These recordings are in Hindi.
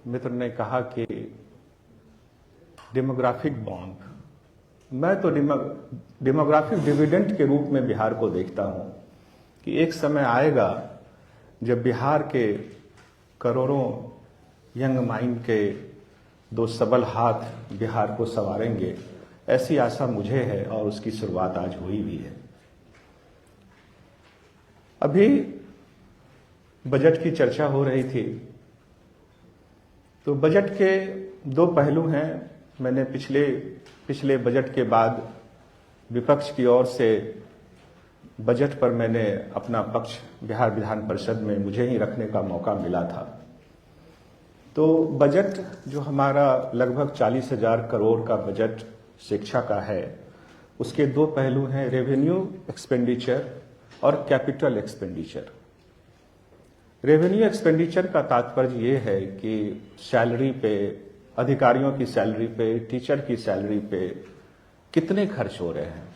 मित्र ने कहा कि डेमोग्राफिक बॉम्ब, मैं तो डेमोग्राफिक डिविडेंड के रूप में बिहार को देखता हूं कि एक समय आएगा जब बिहार के करोड़ों यंग माइंड के दो सबल हाथ बिहार को संवारेंगे। ऐसी आशा मुझे है और उसकी शुरुआत आज हुई भी है। अभी बजट की चर्चा हो रही थी, तो बजट के दो पहलू हैं। मैंने पिछले बजट के बाद विपक्ष की ओर से बजट पर मैंने अपना पक्ष बिहार विधान परिषद में मुझे ही रखने का मौका मिला था। तो बजट जो हमारा लगभग 40,000 करोड़ का बजट शिक्षा का है, उसके दो पहलू हैं, रेवेन्यू एक्सपेंडिचर और कैपिटल एक्सपेंडिचर। रेवेन्यू एक्सपेंडिचर का तात्पर्य ये है कि सैलरी पे, अधिकारियों की सैलरी पे, टीचर की सैलरी पे कितने खर्च हो रहे हैं।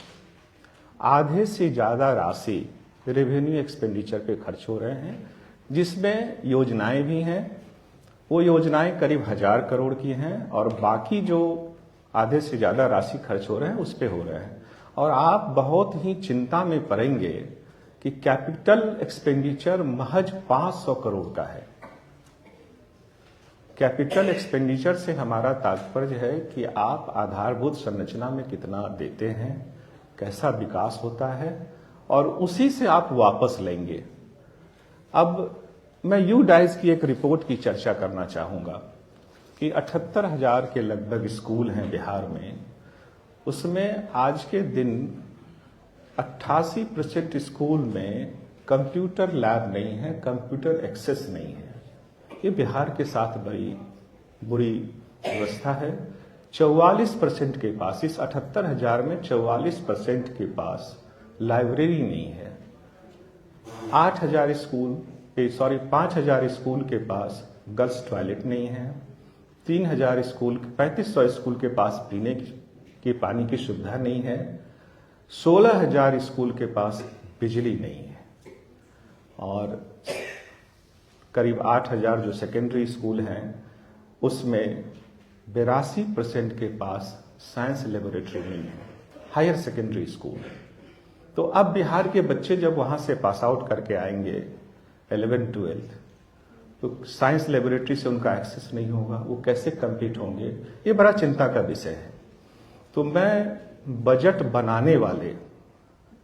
आधे से ज्यादा राशि रेवेन्यू एक्सपेंडिचर पे खर्च हो रहे हैं, जिसमें योजनाएं भी हैं। वो योजनाएं करीब 1000 करोड़ की हैं और बाकी जो आधे से ज्यादा राशि खर्च हो रहे हैं उस पे हो रहे हैं। और आप बहुत ही चिंता में पड़ेंगे कि कैपिटल एक्सपेंडिचर महज 500 करोड़ का है। कैपिटल एक्सपेंडिचर से हमारा तात्पर्य है कि आप आधारभूत संरचना में कितना देते हैं, कैसा विकास होता है, और उसी से आप वापस लेंगे। अब मैं यूडाइज की एक रिपोर्ट की चर्चा करना चाहूंगा कि 78,000 के लगभग स्कूल हैं बिहार में। उसमें आज के दिन 88% स्कूल में कंप्यूटर लैब नहीं है, कंप्यूटर एक्सेस नहीं है। ये बिहार के साथ बड़ी बुरी व्यवस्था है। 44% के पास, इस 78,000 में 44% के पास लाइब्रेरी नहीं है। 5,000 स्कूल के पास गर्ल्स टॉयलेट नहीं है। 3500 स्कूल के पास पीने के पानी की सुविधा नहीं है। 16,000 स्कूल के पास बिजली नहीं है और करीब 8,000 जो सेकेंडरी स्कूल हैं उसमें 82% के पास साइंस लेबोरेटरी नहीं है, हायर सेकेंडरी स्कूल। तो अब बिहार के बच्चे जब वहां से पास आउट करके आएंगे 11th-12th, तो साइंस लेबोरेटरी से उनका एक्सेस नहीं होगा, वो कैसे कम्पीट होंगे, ये बड़ा चिंता का विषय है। तो मैं बजट बनाने वाले,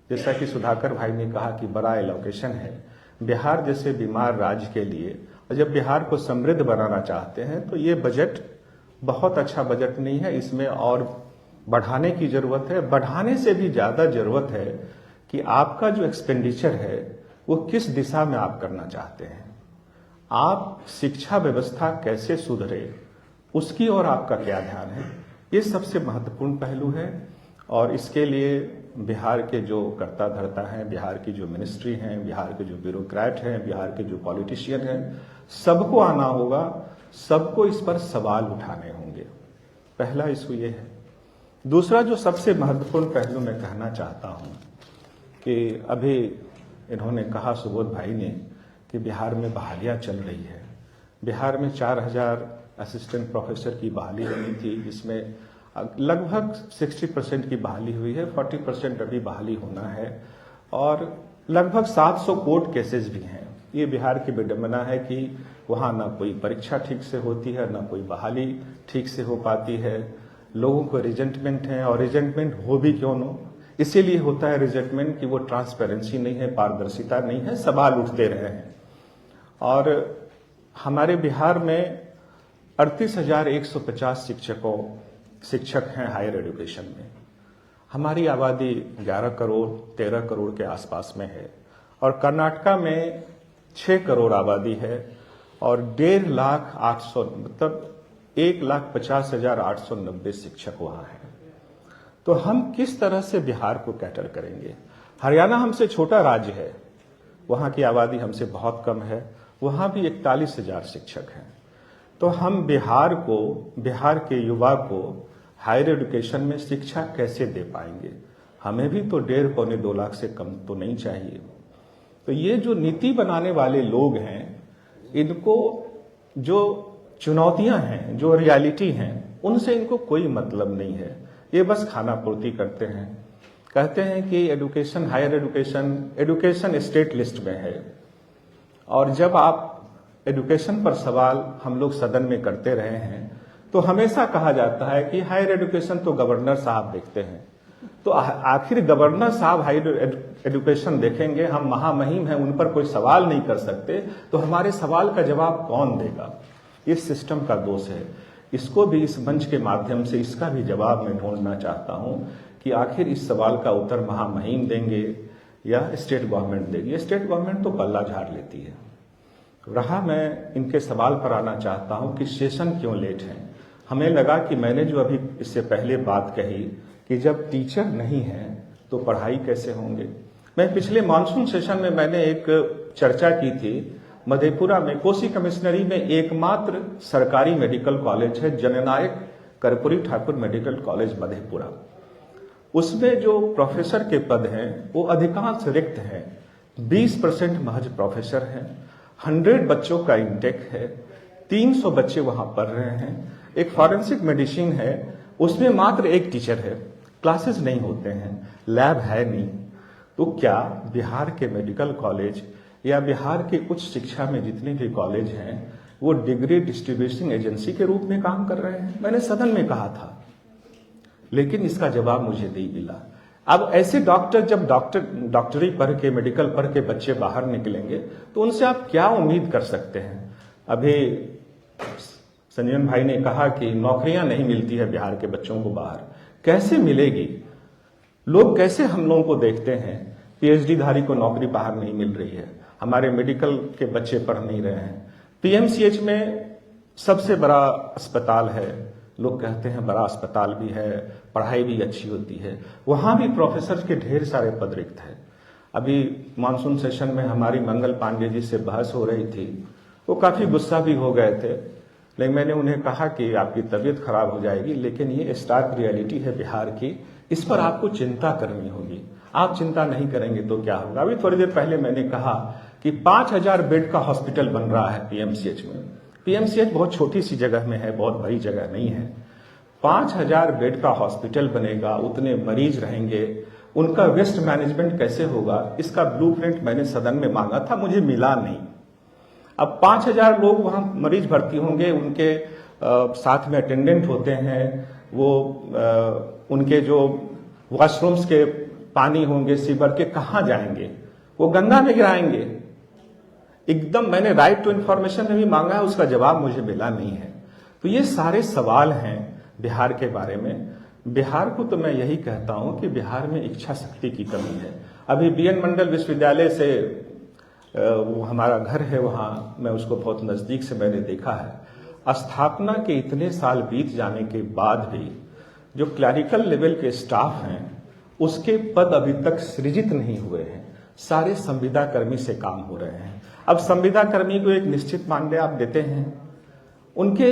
जैसा कि सुधाकर भाई ने कहा कि बड़ा एलोकेशन है बिहार जैसे बीमार राज्य के लिए, और जब बिहार को समृद्ध बनाना चाहते हैं तो ये बजट बहुत अच्छा बजट नहीं है। इसमें और बढ़ाने की जरूरत है। बढ़ाने से भी ज्यादा जरूरत है कि आपका जो एक्सपेंडिचर है वो किस दिशा में आप करना चाहते हैं। आप शिक्षा व्यवस्था कैसे सुधरे, उसकी ओर आपका क्या ध्यान है, ये सबसे महत्वपूर्ण पहलू है। और इसके लिए बिहार के जो कर्ता धर्ता हैं, बिहार की जो मिनिस्ट्री हैं, बिहार के जो ब्यूरोक्रेट हैं, बिहार के जो पॉलिटिशियन हैं, सबको आना होगा, सबको इस पर सवाल उठाने होंगे। पहला इशू ये है। दूसरा जो सबसे महत्वपूर्ण पहलू मैं कहना चाहता हूं कि अभी इन्होंने कहा, सुबोध भाई ने, कि बिहार में बहालियां चल रही है। बिहार में 4,000 असिस्टेंट प्रोफेसर की बहाली होनी थी, जिसमें लगभग 60% की बहाली हुई है, 40% अभी बहाली होना है, और लगभग 700 कोर्ट केसेस भी हैं। ये बिहार की विडंबना है कि वहां ना कोई परीक्षा ठीक से होती है, ना कोई बहाली ठीक से हो पाती है। लोगों को रिजेंटमेंट है, और रिजेंटमेंट हो भी क्यों न, इसीलिए होता है रिजेंटमेंट कि वो ट्रांसपेरेंसी नहीं है, पारदर्शिता नहीं है, सवाल उठते रहे हैं। और हमारे बिहार में 38,150 शिक्षक हैं हायर एजुकेशन में। हमारी आबादी 11 करोड़ 13 करोड़ के आसपास में है, और कर्नाटका में 6 करोड़ आबादी है और 1,50,800 मतलब 1,50,890 शिक्षक वहां हैं। तो हम किस तरह से बिहार को कैटर करेंगे। हरियाणा हमसे छोटा राज्य है, वहां की आबादी हमसे बहुत कम है, वहां भी 41,000 शिक्षक हैं। तो हम बिहार के युवा को हायर एजुकेशन में शिक्षा कैसे दे पाएंगे। हमें भी तो 1.5-2 लाख से कम तो नहीं चाहिए। तो ये जो नीति बनाने वाले लोग हैं, इनको जो चुनौतियां हैं, जो रियलिटी हैं, उनसे इनको कोई मतलब नहीं है। ये बस खाना पूर्ति करते हैं। कहते हैं कि education, higher education state list में है। और जब आप एडुकेशन पर सवाल हम लोग सदन में करते रहे हैं तो हमेशा कहा जाता है कि हायर एडुकेशन तो गवर्नर साहब देखते हैं। तो आखिर गवर्नर साहब हायर एडुकेशन देखेंगे, हम महामहिम हैं, उन पर कोई सवाल नहीं कर सकते, तो हमारे सवाल का जवाब कौन देगा? ये सिस्टम का दोष है। इसको भी इस मंच के माध्यम से इसका भी जवाब मैं ढूंढना चाहता हूं कि आखिर इस सवाल का उत्तर महामहिम देंगे या स्टेट गवर्नमेंट देगी। स्टेट गवर्नमेंट तो पल्ला झाड़ लेती है। रहा, मैं इनके सवाल पर आना चाहता हूं कि सेशन क्यों लेट है। हमें लगा कि मैंने जो अभी इससे पहले बात कही कि जब टीचर नहीं है तो पढ़ाई कैसे होंगे। मैं पिछले मानसून सेशन में मैंने एक चर्चा की थी। मधेपुरा में कोसी कमिश्नरी में एकमात्र सरकारी मेडिकल कॉलेज है जननायक कर्पूरी ठाकुर मेडिकल कॉलेज मधेपुरा। उसमें जो प्रोफेसर के पद हैं वो अधिकांश रिक्त हैं। 20% महज प्रोफेसर हैं। 100 बच्चों का इंटेक है। 300 बच्चे वहां पढ़ रहे हैं। एक फॉरेंसिक मेडिसिन है, उसमें मात्र एक टीचर है। क्लासेस नहीं होते हैं, लैब है नहीं। तो क्या बिहार के मेडिकल कॉलेज या बिहार के उच्च शिक्षा में जितने भी कॉलेज हैं वो डिग्री डिस्ट्रीब्यूशन एजेंसी के रूप में काम कर रहे हैं? मैंने सदन में कहा था, लेकिन इसका जवाब मुझे नहीं मिला। अब ऐसे डॉक्टर जब डॉक्टरी पढ़ के, मेडिकल पढ़ के बच्चे बाहर निकलेंगे तो उनसे आप क्या उम्मीद कर सकते हैं? अभी संजन भाई ने कहा कि नौकरियां नहीं मिलती है बिहार के बच्चों को बाहर। कैसे मिलेगी? लोग कैसे हम लोगों को देखते हैं? पीएचडी धारी को नौकरी बाहर नहीं मिल रही है, हमारे मेडिकल के बच्चे पढ़ नहीं रहे हैं। पीएमसीएच में सबसे बड़ा अस्पताल है, लोग कहते हैं बड़ा अस्पताल भी है, पढ़ाई भी अच्छी होती है, वहां भी प्रोफेसर के ढेर सारे पद रिक्त हैं। अभी मानसून सेशन में हमारी मंगल पांडे जी से बहस हो रही थी, वो काफी गुस्सा भी हो गए थे, लेकिन मैंने उन्हें कहा कि आपकी तबीयत खराब हो जाएगी, लेकिन ये स्टार्क रियलिटी है बिहार की, इस पर आपको चिंता करनी होगी। आप चिंता नहीं करेंगे तो क्या होगा? अभी थोड़ी देर पहले मैंने कहा कि 5000 बेड का हॉस्पिटल बन रहा है पीएमसीएच में। पीएमसीएच बहुत छोटी सी जगह में है, बहुत बड़ी जगह नहीं है। 5000 बेड का हॉस्पिटल बनेगा, उतने मरीज रहेंगे, उनका वेस्ट मैनेजमेंट कैसे होगा? इसका ब्लूप्रिंट मैंने सदन में मांगा था, मुझे मिला नहीं। अब 5000 लोग वहां मरीज भर्ती होंगे, उनके साथ में अटेंडेंट होते हैं, वो उनके जो वॉशरूम्स के पानी होंगे सीवर के, कहां जाएंगे? वो गंगा में गिराएंगे। एकदम मैंने राइट टू इंफॉर्मेशन में भी मांगा है, उसका जवाब मुझे मिला नहीं है। तो ये सारे सवाल हैं बिहार के बारे में। बिहार को तो मैं यही कहता हूं कि बिहार में इच्छा शक्ति की कमी है। अभी बीएन मंडल विश्वविद्यालय से वो हमारा घर है, वहां मैं उसको बहुत नजदीक से मैंने देखा है। स्थापना के इतने साल बीत जाने के बाद भी जो क्लरिकल लेवल के स्टाफ हैं उसके पद अभी तक सृजित नहीं हुए हैं। सारे संविदा कर्मी से काम हो रहे हैं। अब संविदा कर्मी को एक निश्चित मानदेय आप देते हैं, उनके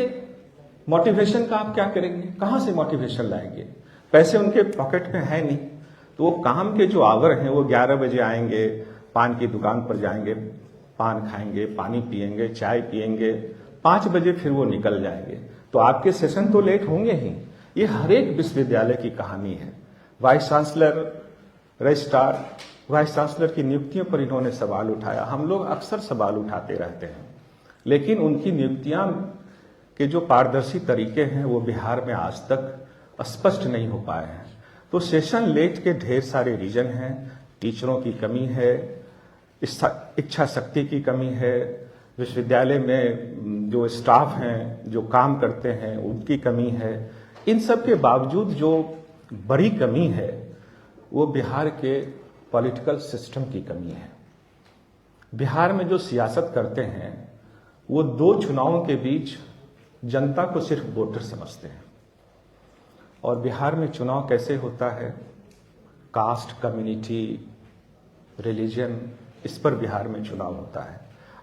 मोटिवेशन का आप क्या करेंगे? कहां से मोटिवेशन लाएंगे? पैसे उनके पॉकेट में है नहीं, तो वो काम के जो आवर हैं वो 11 बजे आएंगे, पान की दुकान पर जाएंगे, पान खाएंगे, पानी पिएंगे, चाय पिएंगे, 5 बजे फिर वो निकल जाएंगे। तो आपके सेशन तो लेट होंगे ही। ये हर एक विश्वविद्यालय की कहानी है। Vice chancellor, registrar, vice chancellor की नियुक्तियों पर इन्होंने सवाल उठाया। हम लोग अक्सर सवाल उठाते रहते हैं, लेकिन उनकी नियुक्तियां के जो पारदर्शी तरीके हैं वो बिहार में आज तक स्पष्ट नहीं हो पाए हैं। तो सेशन लेट के ढेर सारे रीजन हैं। टीचरों की कमी है, इच्छा शक्ति की कमी है, विश्वविद्यालय में जो स्टाफ हैं जो काम करते हैं उनकी कमी है। इन सब के बावजूद जो बड़ी कमी है वो बिहार के पॉलिटिकल सिस्टम की कमी है। बिहार में जो सियासत करते हैं वो 2 चुनावों के बीच जनता को सिर्फ वोटर समझते हैं। और बिहार में चुनाव कैसे होता है? कास्ट, कम्युनिटी, रिलीजन, इस पर बिहार में चुनाव होता है।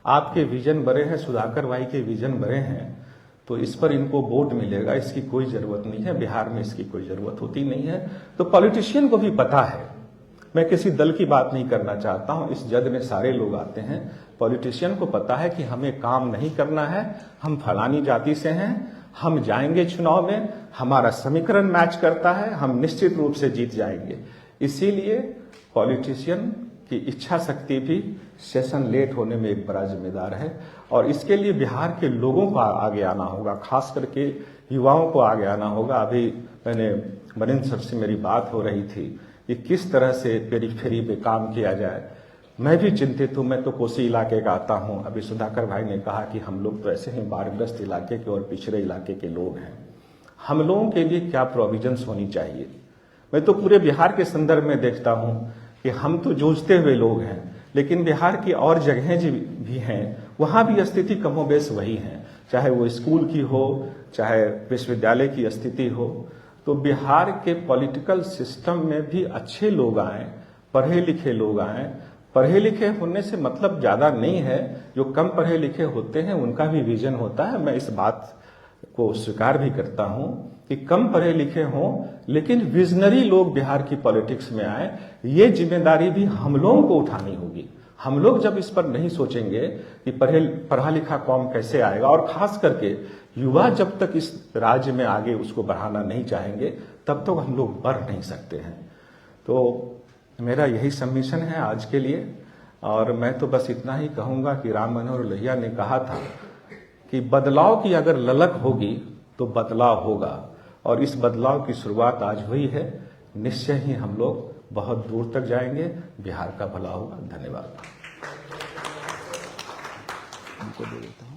आपके विजन बड़े हैं, सुधाकर भाई के विजन बड़े हैं, तो इस पर इनको वोट मिलेगा, इसकी कोई जरूरत नहीं है। बिहार में इसकी कोई जरूरत होती नहीं है। तो पॉलिटिशियन को भी पता है। मैं किसी दल की बात नहीं करना चाहता हूं, इस जज में सारे लोग आते हैं। पॉलिटिशियन को पता है कि हमें काम नहीं करना है, हम फलानी जाति से हैं, हम जाएंगे चुनाव में, हमारा समीकरण मैच करता है, हम निश्चित रूप से जीत जाएंगे। इसीलिए पॉलिटिशियन की इच्छा शक्ति भी सेशन लेट होने में एक बड़ा जिम्मेदार है। और इसके लिए बिहार के लोगों को आगे आना होगा, खास करके युवाओं को आगे आना होगा। अभी मैंने मनीन्द्र सर से मेरी बात हो रही थी कि किस तरह से पेरीफेरी पे काम किया जाए। मैं भी चिंतित हूं, मैं तो कोसी इलाके का आता हूं। अभी सुधाकर भाई ने कहा कि हम लोग तो ऐसे ही बाढ़ग्रस्त इलाके के और पिछड़े इलाके के लोग हैं, हम लोगों के लिए क्या प्रोविजंस होनी चाहिए। मैं तो पूरे बिहार के संदर्भ में देखता हूं कि हम तो जूझते हुए लोग हैं, लेकिन बिहार की और जगहें भी हैं, वहां भी स्थिति कमोबेश वही है, चाहे वो स्कूल की हो, चाहे विश्वविद्यालय की स्थिति हो। तो बिहार के पॉलिटिकल सिस्टम में भी अच्छे लोग आए, पढ़े लिखे लोग आए। पढ़े लिखे होने से मतलब ज्यादा नहीं है, जो कम पढ़े लिखे होते हैं उनका भी विजन होता है। मैं इस बात को स्वीकार भी करता हूं कि कम पढ़े लिखे हों, लेकिन विजनरी लोग बिहार की पॉलिटिक्स में आए। ये जिम्मेदारी भी हम लोगों को उठानी होगी। हम लोग जब इस पर नहीं सोचेंगे कि पढ़ा लिखा कौम कैसे आएगा, और खास करके युवा जब तक इस राज्य में आगे उसको बढ़ाना नहीं चाहेंगे, तब तक हम लोग बढ़ नहीं सकते हैं। तो मेरा यही सबमिशन है आज के लिए। और मैं तो बस इतना ही कहूंगा कि राम मनोहर लोहिया ने कहा था कि बदलाव की अगर ललक होगी तो बदलाव होगा, और इस बदलाव की शुरुआत आज हुई है। निश्चय ही हम लोग बहुत दूर तक जाएंगे, बिहार का भला होगा। धन्यवाद। उनको दे देता हूँ।